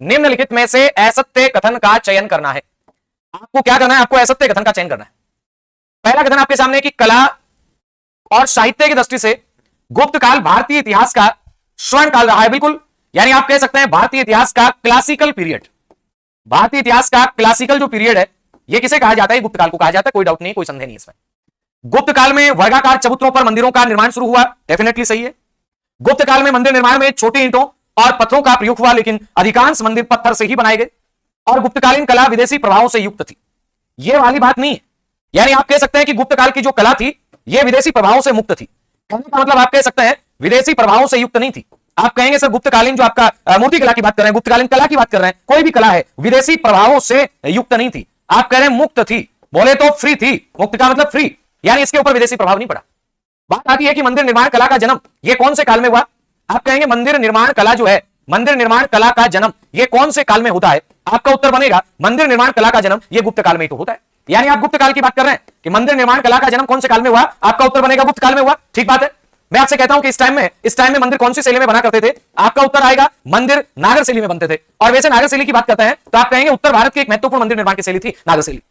निम्नलिखित में से असत्य कथन का चयन करना है। आपको क्या करना है, आपको असत्य कथन का चयन करना है। पहला कथन आपके सामने कि कला और साहित्य की दृष्टि से गुप्त काल भारतीय इतिहास का स्वर्ण काल रहा है। बिल्कुल, यानी आप कह सकते हैं भारतीय इतिहास का क्लासिकल पीरियड। भारतीय इतिहास का क्लासिकल जो पीरियड है, यह किसे कहा जाता है? गुप्त काल को कहा जाता है, कोई डाउट नहीं, कोई संदेह नहीं इसमें। गुप्त काल में वर्गाकार चबूतरों पर मंदिरों का निर्माण शुरू हुआ, डेफिनेटली सही है। गुप्त काल में मंदिर निर्माण में छोटी ईंटों और पत्थरों का प्रयोग हुआ, लेकिन अधिकांश मंदिर पत्थर से ही बनाए गए। और गुप्तकालीन कला विदेशी प्रभावों से युक्त थी। यह वाली बात नहीं है, यानी आप कह सकते हैं कि गुप्त काल की जो कला थी यह विदेशी प्रभावों से मुक्त थी। कहने का मतलब आप कह सकते हैं विदेशी प्रभावों से युक्त नहीं थी। आप कहेंगे सर गुप्तकालीन जो आपका मूर्ति कला की बात कर रहे हैं, गुप्तकालीन कला की बात कर रहे हैं, कोई भी कला है विदेशी प्रभावों से युक्त नहीं थी। आप कह रहे हैं मुक्त थी, बोले तो फ्री थी। मुक्त का मतलब फ्री, यानी इसके ऊपर विदेशी प्रभाव नहीं पड़ा। बात आती है कि मंदिर निर्माण कला का जन्म यह कौन से काल में हुआ? आप कहेंगे मंदिर निर्माण कला जो है, मंदिर निर्माण कला का जन्म यह कौन से काल में होता है? आपका उत्तर बनेगा मंदिर निर्माण कला का जन्म यह गुप्त काल में ही तो होता है। यानी आप गुप्त काल की बात कर रहे हैं कि मंदिर निर्माण कला का जन्म कौन से काल में हुआ? आपका उत्तर बनेगा गुप्त काल में हुआ। ठीक बात है। मैं आपसे कहता हूं कि इस टाइम में मंदिर कौन सी शैली में बना करते थे? आपका उत्तर आएगा मंदिर नागर शैली में बनते थे। और वैसे नागर शैली की बात करते हैं तो आप कहेंगे उत्तर भारत की एक महत्वपूर्ण मंदिर निर्माण की शैली थी नागर शैली।